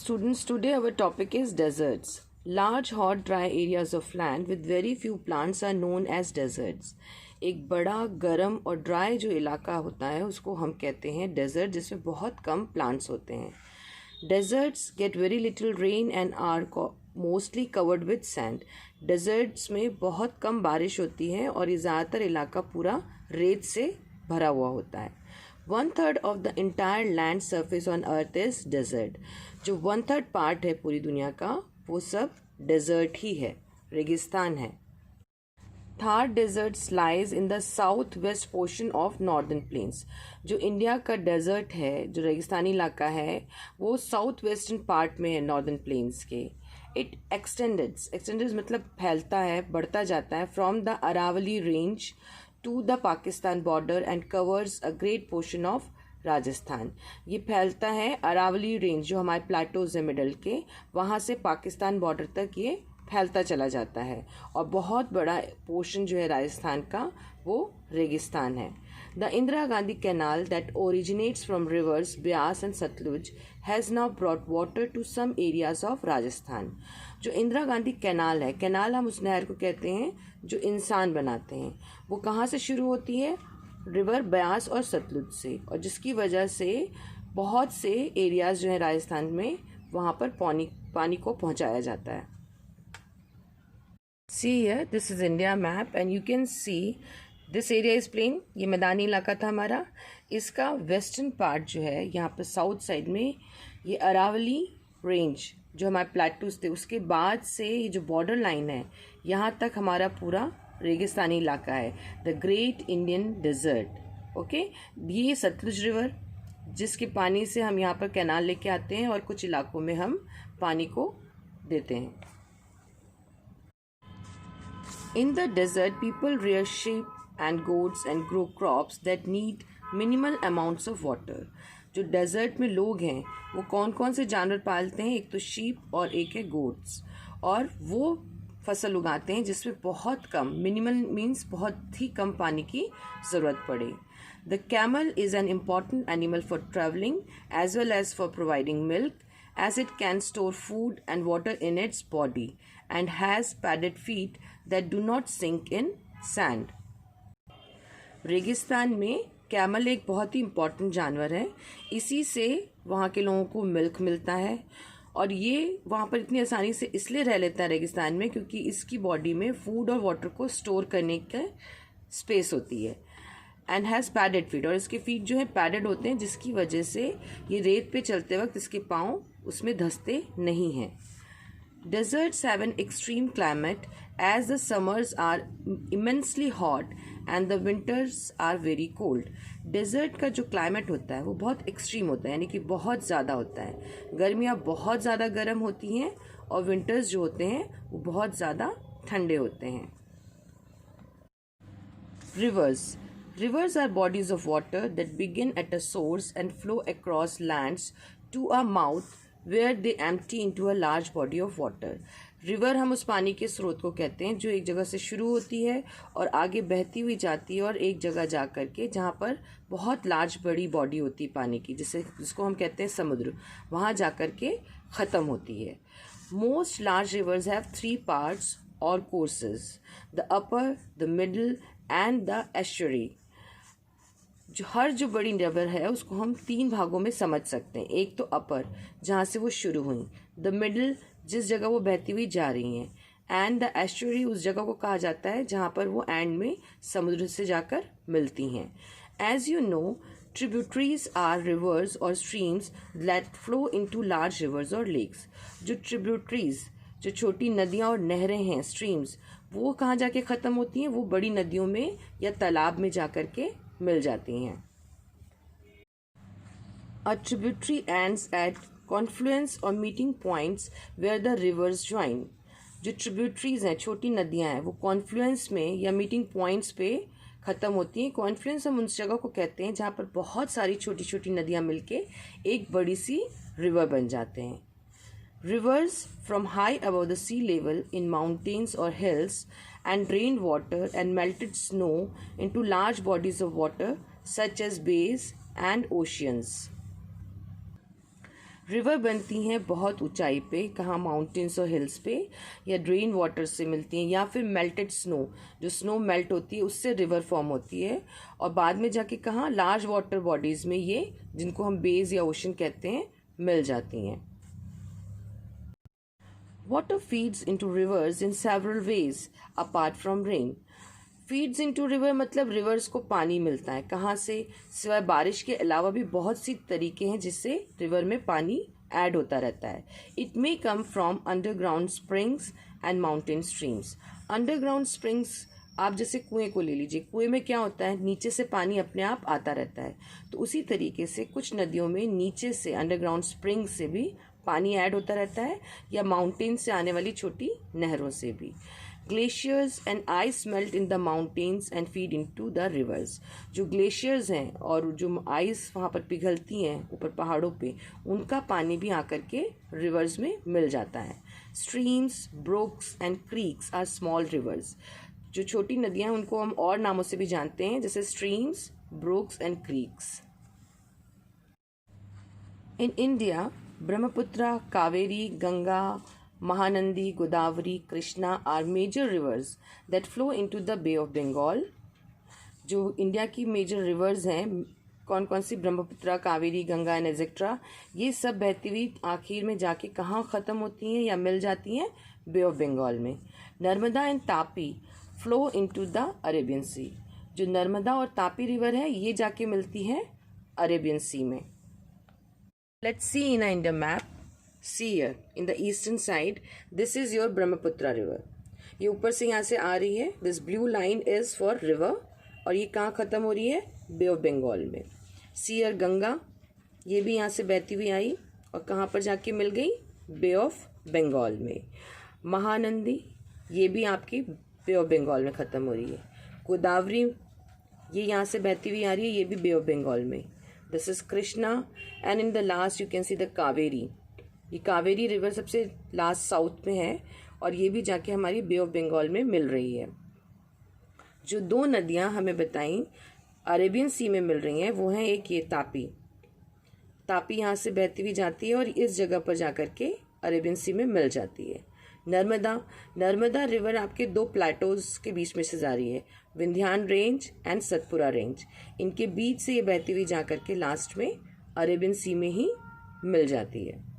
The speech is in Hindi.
Students, today our topic is deserts. Large, hot, dry areas of land with very few plants are known as deserts. एक बड़ा गर्म और ड्राई जो इलाका होता है उसको हम कहते हैं डेजर्ट, जिसमें बहुत कम प्लांट्स होते हैं. Deserts get very little rain and are mostly covered with sand. Deserts में बहुत कम बारिश होती है और ये ज़्यादातर इलाका पूरा रेत से भरा हुआ होता है. 1/3 of the entire land surface on earth is desert. जो 1/3 पार्ट है पूरी दुनिया का वो सब डेजर्ट ही है, रेगिस्तान है. Thar desert lies in the south west portion of northern plains. जो इंडिया का डेजर्ट है, जो रेगिस्तानी इलाका है, वो साउथ वेस्टर्न पार्ट में है नॉर्दर्न प्लेन्स के. इट एक्सटेंडेड मतलब फैलता है, बढ़ता जाता है from the Aravalli range to the Pakistan border and covers a great portion of Rajasthan. ये फैलता है अरावली रेंज, जो हमारे प्लेटोज है मिडल के, वहाँ से पाकिस्तान बॉर्डर तक ये फैलता चला जाता है और बहुत बड़ा पोर्शन जो है राजस्थान का वो रेगिस्तान है. The Indira Gandhi canal that originates from rivers Beas and Sutlej has now brought water to some areas of Rajasthan. जो इंदिरा गांधी कैनाल है, कैनाल हम उस नहर को कहते हैं जो इंसान बनाते हैं, वो कहाँ से शुरू होती है? रिवर ब्यास और सतलुज से, और जिसकी वजह से बहुत से एरियाज जो है राजस्थान में वहाँ पर पानी को पहुँचाया जाता है. See here, this is India map and you can see this area is plain. ये मैदानी इलाका था हमारा. इसका वेस्टर्न पार्ट जो है यहाँ पर साउथ साइड में ये अरावली रेंज जो हमारे प्लेटूज थे, उसके बाद से ये जो बॉर्डर लाइन है यहाँ तक हमारा पूरा रेगिस्तानी इलाका है, the great Indian desert. Okay, ये सतलुज रिवर जिसके पानी से हम यहाँ पर कैनाल लेके आते हैं और कुछ इलाकों में हम पानी को देते हैं. In the desert, people rear sheep and goats and grow crops that need minimal amounts of water. जो डेजर्ट में लोग हैं वो कौन कौन से जानवर पालते हैं? एक तो शीप और एक है गोट्स, और वो फसल उगाते हैं जिसमें बहुत कम, मिनिमल मीन्स बहुत ही कम पानी की ज़रूरत पड़े. The camel is an important animal for travelling as well as for providing milk, as it can store food and water in its body and has padded feet that do not sink in sand. रेगिस्तान में कैमल एक बहुत ही इम्पॉर्टेंट जानवर है. इसी से वहाँ के लोगों को मिल्क मिलता है और ये वहाँ पर इतनी आसानी से इसलिए रह लेता है रेगिस्तान में क्योंकि इसकी बॉडी में फूड और वाटर को स्टोर करने का स्पेस होती है. एंड हैज़ पैडेड फीट, और इसके फीट जो है पैडेड होते हैं जिसकी वजह से ये रेत पे चलते वक्त इसके पाँव उसमें धंसते नहीं हैं. Deserts have an extreme climate as the summers are immensely hot and the winters are very cold. Desert का जो क्लाइमेट होता है वो बहुत एक्सट्रीम होता है, यानी कि बहुत ज़्यादा होता है. गर्मियाँ बहुत ज़्यादा गर्म होती हैं और विंटर्स जो होते हैं वो बहुत ज़्यादा ठंडे होते हैं. Rivers are bodies of water that begin at a source and flow across lands to a mouth where they empty into a large body of water. River हम उस पानी के स्रोत को कहते हैं जो एक जगह से शुरू होती है और आगे बहती हुई जाती है और एक जगह जा कर के जहाँ पर बहुत लार्ज बड़ी बॉडी होती है पानी की, जिसको हम कहते हैं समुद्र, वहाँ जा कर के ख़त्म होती है. Most large reverse have 3 parts और courses, the upper, the middle and the estuary. जो बड़ी रिवर है उसको हम 3 भागों में समझ सकते हैं. एक तो अपर जहाँ से वो शुरू हुई, द मिडल जिस जगह वो बहती हुई जा रही हैं, एंड द एस्चुरी उस जगह को कहा जाता है जहाँ पर वो एंड में समुद्र से जाकर मिलती हैं. As you know, tributaries are rivers or streams that flow into large rivers or lakes. जो ट्रिब्यूटरीज, जो छोटी नदियाँ और नहरें हैं, स्ट्रीम्स, वो कहाँ जाके ख़त्म होती हैं? वो बड़ी नदियों में या तालाब में जा कर के मिल जाती हैं. A tributary ends at confluence or meeting points where the rivers join. जो ट्रिब्यूटरीज हैं, छोटी नदियाँ हैं, वो कॉन्फ्लुएंस में या मीटिंग पॉइंट्स पे ख़त्म होती हैं. कॉन्फ्लुएंस हम उस जगह को कहते हैं जहाँ पर बहुत सारी छोटी छोटी नदियाँ मिलके एक बड़ी सी रिवर बन जाते हैं. Rivers from high above the sea level in mountains or hills and drained water and melted snow into large bodies of water such as bays and oceans. River बनती हैं बहुत ऊंचाई पे, कहाँ माउंटेन्स और हिल्स पे, या ड्रेन वाटर से मिलती हैं, या फिर मेल्टेड स्नो, जो स्नो मेल्ट होती है उससे रिवर फॉर्म होती है, और बाद में जाके कहाँ लार्ज वाटर बॉडीज़ में ये, जिनको हम बेज या ओशन कहते हैं, मिल जाती हैं। Water feeds into reverse in several ways apart from rain. Feeds into river मतलब रिवर्स को पानी मिलता है, कहाँ से, सिवाय बारिश के अलावा भी बहुत सी तरीके हैं जिससे रिवर में पानी ऐड होता रहता है। It may come from underground springs and mountain streams. Underground springs, आप जैसे कुएं को ले लीजिए, कुएं में क्या होता है, नीचे से पानी अपने आप आता रहता है, तो उसी तरीके से कुछ नदियों में नीचे से अंडरग्राउंड स्प्रिंग से भी पानी ऐड होता रहता है, या माउंटेन से आने वाली छोटी नहरों से भी। Glaciers and ice melt in the mountains and feed into the reverse. जो ग्लेशियर्स हैं और जो आइस वहाँ पर पिघलती हैं ऊपर पहाड़ों पे, उनका पानी भी आकर के रिवर्स में मिल जाता है। Streams, brooks and creeks are small rivers. जो छोटी नदियाँ हैं उनको हम और नामों से भी जानते हैं, जैसे streams, brooks and creeks. In India, Brahmaputra, Kaveri, Ganga, Mahanandi, Godavari, Krishna are major rivers that flow into the Bay of Bengal. जो इंडिया की मेजर रिवर्स हैं, कौन कौन सी, ब्रह्मपुत्र, कावेरी, गंगा एंड एग्जेट्रा, ये सब बहती हुई आखिर में जाके कहाँ ख़त्म होती हैं या मिल जाती हैं, बे ऑफ बंगाल में। Narmada and Tapi flow into the Arabian Sea. जो नर्मदा और तापी रिवर है ये जाके मिलती है अरेबियन सी में। Let's see in a India map. See here in the eastern side, this is your Brahmaputra river. ये ऊपर से यहाँ से आ रही है, this blue line is for river, और ये कहाँ ख़त्म हो रही है, बे ऑफ बंगाल में। See here गंगा, ये भी यहाँ से बहती हुई आई और कहाँ पर जाके मिल गई, बे ऑफ बंगाल में। महानंदी, ये भी आपकी बे ऑफ बंगाल में ख़त्म हो रही है। गोदावरी, ये यहाँ से बहती हुई आ रही है, ये भी बे ऑफ बंगाल में। This is Krishna and in the last you can see the Kaveri. ये कावेरी रिवर सबसे लास्ट साउथ में है और ये भी जाके हमारी बे ऑफ बंगाल में मिल रही है। जो दो नदियां हमें बताई अरेबियन सी में मिल रही हैं वो हैं, एक ये तापी, तापी यहाँ से बहती हुई जाती है और इस जगह पर जाकर के अरेबियन सी में मिल जाती है। नर्मदा, नर्मदा रिवर आपके दो प्लेटोज के बीच में से जा रही है, Vindhyan range and Satpura range, इनके बीच से ये बहती हुई जाकर के लास्ट में अरेबियन सी में ही मिल जाती है।